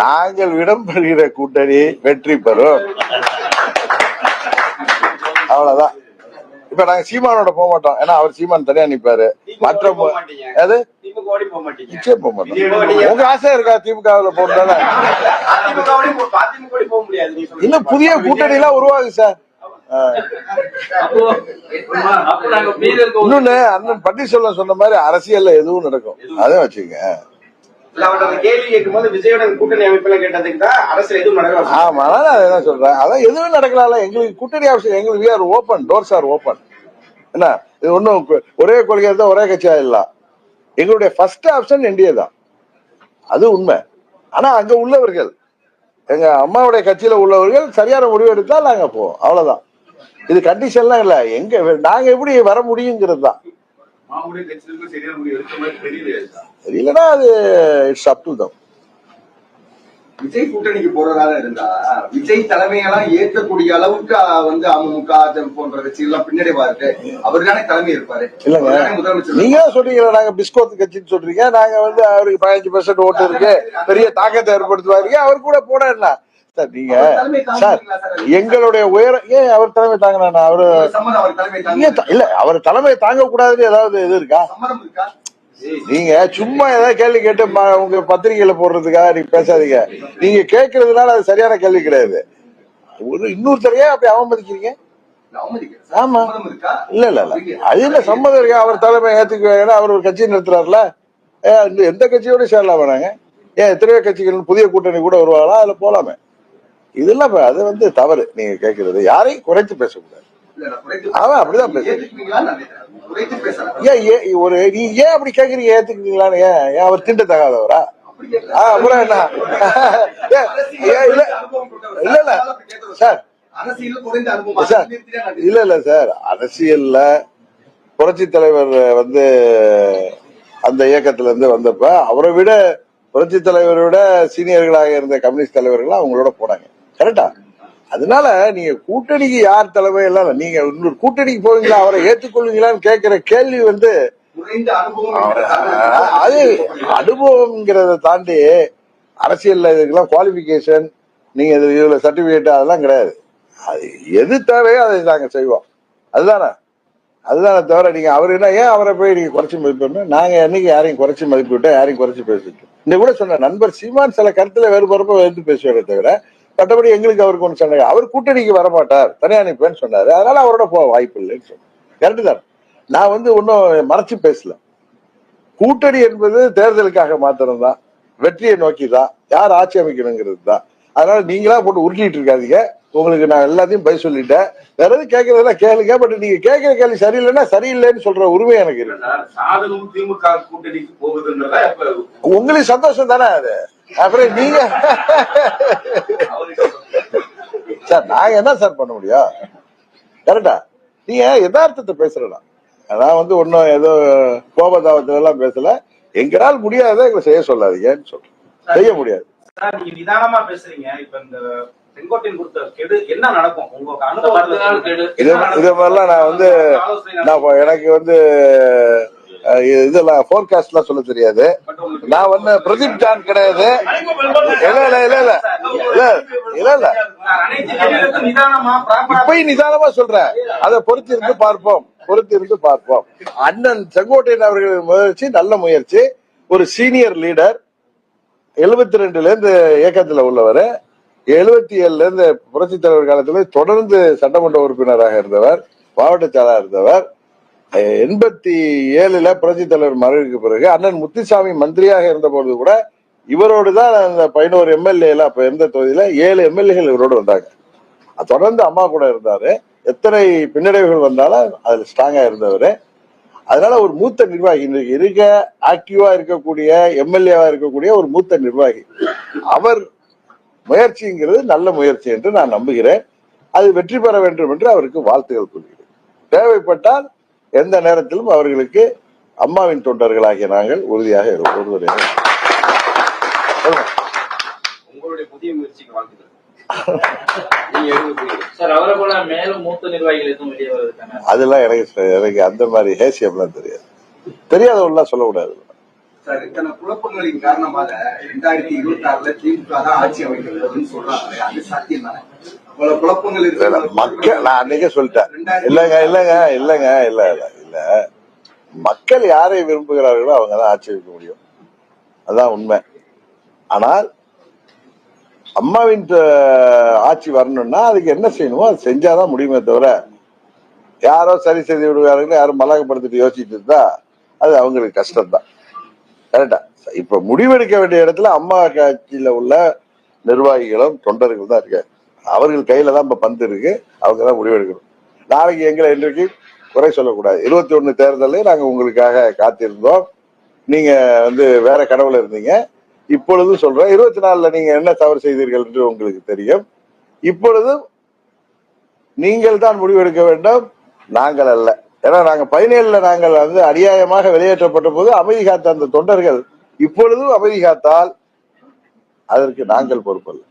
நாங்கள் இடம்பெறுகிற கூட்டணி வெற்றி பெறும். அவ்வளவுதான். இப்ப நாங்க சீமானோட போக மாட்டோம், ஏன்னா அவர் சீமான் தனியா நிப்பாரு. மற்ற அது நிச்சயம் போக மாட்டோம். உங்க ஆசை இருக்கா திமுகவுல போறதால? இன்னும் புதிய கூட்டணி எல்லாம் உருவாகு சார். இன்னொன்னு அண்ணன் பன்னீர்செல்வம் சொன்ன மாதிரி அரசியல்ல எதுவும் நடக்கும், அதை வச்சுங்க. ஆமா, அதான் சொல்றேன். அதான் எதுவும் நடக்கலாம். எங்களுக்கு கூட்டணி அவசியம். எங்களுக்கு ஓபன், டோர்ஸ் ஆர் ஓபன். என்ன இது ஒன்னும் ஒரே கொள்கை தான் ஒரே கட்சியா இல்ல. எங்களுடைய ஃபர்ஸ்ட் ஆப்ஷன் என்டிஏ தான், அது உண்மை. ஆனா அங்க உள்ளவர்கள், எங்க அம்மாவுடைய கட்சியில உள்ளவர்கள் சரியான முடிவு எடுத்தால் நாங்க போவோம், அவ்வளவுதான். இது கண்டிஷன்லாம் இல்ல. எங்க நாங்க எப்படி வர முடியுங்கிறது தான். தெரியலன்னா அது it's up to them. Vijay கூட்டணிக்கு போறதாக இருந்தா விஜய் தலைமையெல்லாம் ஏற்கக்கூடிய அளவுக்கு அமமுக போன்ற கட்சிகள் பின்னடைவா இருக்கு. அவர் தானே தலைமை இருப்பாரு. இல்லங்க, நீங்க தான் சொல்றீங்களா நாங்க பிஸ்கோத் கட்சின்னு சொல்றீங்க. நாங்க அவருக்கு 15% ஓட்டு இருக்கு, பெரிய தாக்கத்தை ஏற்படுத்துவாரு. அவர் கூட போட என்ன சார் நீங்க? சார் எங்களுடைய உயரம் ஏன் அவர் தலைமை தாங்கினா? அவரு இல்ல, அவர் தலைமை தாங்க கூடாதுன்னு ஏதாவது இது இருக்கா? நீங்க சும்மா ஏதாவது கேள்வி கேட்டு உங்க பத்திரிகையில போடுறதுக்காக நீங்க பேசாதீங்க. நீங்க கேட்கறதுனால அது சரியான கேள்வி கிடையாது. இன்னொருத்தரையே அப்படி அவமதிக்கிறீங்க. ஆமா, இல்ல இல்ல இல்ல, அது இல்ல சம்மதம் இருக்கா? அவர் தலைமை ஏத்துக்குவாங்க. அவர் ஒரு கட்சி நடத்துறாருல, எந்த கட்சியோட சேரலாம் வேணாங்க? ஏன் எத்தனையோ கட்சிகள் புதிய கூட்டணி கூட வருவாங்களா? அதுல போலாமே. இதெல்லாம் அது தவறு. நீங்க கேட்கறது யாரையும் குறைத்து பேசக்கூடாது. அவன் அப்படிதான் பேசுறேன். ஏன் அப்படி கேக்குறீங்க? ஏத்துக்கிறீங்களான்னு? ஏன் அவர் திண்ட தகாதவரா? அப்புறம் என்ன? இல்ல இல்ல சார், இல்ல இல்ல சார், அரசியல்ல புரட்சி தலைவர் அந்த இயக்கத்துல இருந்து வந்தப்ப அவரை விட புரட்சி தலைவரை விட சீனியர்களாக இருந்த கம்யூனிஸ்ட் தலைவர்கள் அவங்களோட போனாங்க. கரெக்டா? அதனால நீங்க கூட்டணிக்கு யார் தலைமை எல்லாம் நீங்க இன்னொரு கூட்டணிக்கு போவீங்களா, அவரை ஏற்றுக்கொள்வீங்களான்னு கேட்கிற கேள்வி அது அனுபவம்ங்கிறத தாண்டி அரசியல்ல இதுக்கெல்லாம் குவாலிபிகேஷன், நீங்க இதுல சர்டிபிகேட் அதெல்லாம் கிடையாது. அது எது தேவையோ அதை நாங்க செய்வோம். அதுதானே தவிர நீங்க அவர் என்ன ஏன் அவரை போய் நீங்க குறைச்சி மதிப்பு? நாங்க என்னைக்கு யாரையும் குறைச்சி மதிப்பு விட்டோம்? யாரையும் குறைச்சி பேசிட்டோம்? இந்த கூட சொன்ன நண்பர் சீமான் சில கருத்துல வேறுபடுறப்ப எடுத்து பேசுவாரே தவிர மற்றபடி எங்களுக்கு அவருக்கு ஒன்று சொன்னாங்க. அவர் கூட்டணிக்கு வரமாட்டார், தனியா நிற்பேன்னு சொன்னாரு. அதனால அவரோட போக வாய்ப்பு இல்லைன்னு சொன்னேன். கரெக்டு தான். நான் ஒன்னும் மறைச்சு பேசல. கூட்டணி என்பது தேர்தலுக்காக மாத்திரம் தான், வெற்றியை நோக்கி தான், யார் ஆட்சி அமைக்கணுங்கிறது தான். அதனால நீங்களா போட்டு உருட்டிட்டு இருக்காதீங்க. உங்களுக்கு நான் எல்லாத்தையும் பதில் சொல்லிட்டேன். வேற எதுவும் கேட்கறதெல்லாம் கேளுங்க. பட் நீங்க கேட்கிற கேள்வி சரியில்லைன்னா சரியில்லைன்னு சொல்ற உரிமை எனக்கு இருக்கு. உங்களுக்கு சந்தோஷம் தானே அது? அப்புறம் நீங்க சார் நாங்க என்ன சார் பண்ண முடியும்? கரெக்டா? நீங்க யதார்த்தத்தை பேசுறலாம். நான் ஒன்னும் ஏதோ கோபதாபத்துல எல்லாம் பேசல. எங்களால் முடியாத எங்களை செய்ய சொல்லாதீங்கன்னு சொல்றேன். செய்ய முடியாது. நீங்க நிதானமா பேசுறீங்க. இப்ப இந்த செங்கோட்டையன் கொடுத்த கெடு என்ன நடக்கும் உங்களுக்கு அனுபவத்துல? இதே மாதிரிலாம் நான் எனக்கு இதெல்லாம் போர்காஸ்ட் எல்லாம் சொல்ல தெரியாது. நான் பிரதீப் ஜான் கிடையாது. இப்பயும் நிதானமா சொல்றேன். அதை பொறுத்திருந்து பார்ப்போம். அண்ணன் செங்கோட்டையன் அவர்களின் முயற்சி நல்ல முயற்சி. ஒரு சீனியர் லீடர், 72ல இருந்து இயக்கத்துல உள்ளவர், 77ல இருந்து புரட்சி தலைவர் காலத்துல தொடர்ந்து சட்டமன்ற உறுப்பினராக இருந்தவர், மாவட்ட செயலாளர் இருந்தவர். 87ல புரட்சி தலைவர் மறைவுக்கு பிறகு அண்ணன் முத்துசாமி மந்திரியாக இருந்த பொழுது கூட இவரோடு தான் அந்த 11 எம்எல்ஏல, அப்ப எந்த தொகுதியில 7 எம்எல்ஏகள் இவரோடு வந்தாங்க. தொடர்ந்து அம்மா கூட இருந்தாரு. எத்தனை பின்னடைவுகள் வந்தாலும் அதுல ஸ்ட்ராங்கா இருந்தவர். அதனால ஒரு மூத்த நிர்வாகி, ஆக்டிவா இருக்கக்கூடிய எம்எல்ஏவா இருக்கக்கூடிய ஒரு மூத்த நிர்வாகி. அவர் முயற்சிங்கிறது நல்ல முயற்சி என்று நான் நம்புகிறேன். அது வெற்றி பெற வேண்டும் என்று அவருக்கு வாழ்த்துக்கள் கூறுகிறேன். தேவைப்பட்டால் எந்த நேரத்திலும் அவர்களுக்கு அம்மாவின் தொண்டர்களாகிய நாங்கள் உறுதியாக இருப்போம். உங்களுடைய புதிய முயற்சிக்கு வாழ்த்துக்கள். அதெல்லாம் எனக்கு அந்த மாதிரி ஹேசியம்லாம் தெரியாதவெல்லாம் சொல்லக்கூடாது. சார் இத்தனை குழப்பங்களின் காரணமாக 2026 திமுக தான் ஆட்சி அமைக்கிறதுன்னு சொல்றாங்க. அது சாத்தியம் தானே? இவ்வளவு குழப்பங்கள் இருக்கு. மக்கள் நான் அன்னைக்கே சொல்லிட்டேன். இல்ல மக்கள் யாரை விரும்புகிறார்களோ அவங்கதான் ஆட்சி வைக்க முடியும். அதான் உண்மை. ஆனால் அம்மாவின் ஆட்சி வரணும்னா அதுக்கு என்ன செய்யணுமோ அது செஞ்சாதான் முடியுமே தவிர யாரோ சரி செய்து விடுவார்கள் யாரும் மலகப்படுத்திட்டு யோசிச்சுட்டு இருந்தா அது அவங்களுக்கு கஷ்டம்தான். கரெக்டா? இப்ப முடிவெடுக்க வேண்டிய இடத்துல அம்மா கட்சியில உள்ள நிர்வாகிகளும் தொண்டர்கள் தான் இருக்காரு. அவர்கள் கையில தான் இப்ப பந்து இருக்கு. அவங்கதான் முடிவெடுக்கணும். நாளைக்கு எங்களை இன்றைக்கு குறை சொல்லக்கூடாது. 21 தேர்தலில் நாங்க உங்களுக்காக காத்திருந்தோம். நீங்க வேற கடவுள இருந்தீங்க. இப்பொழுதும் சொல்றேன், 24ல நீங்க என்ன தவறு செய்தீர்கள் என்று உங்களுக்கு தெரியும். இப்பொழுதும் நீங்கள் தான் முடிவெடுக்க வேண்டும், நாங்கள் அல்ல. ஏன்னா நாங்க 17ல நாங்கள் அநியாயமாக வெளியேற்றப்பட்ட போது அமைதி காத்த அந்த தொண்டர்கள் இப்பொழுதும் அமைதி காத்தால் அதற்கு நாங்கள் பொறுப்பல்ல.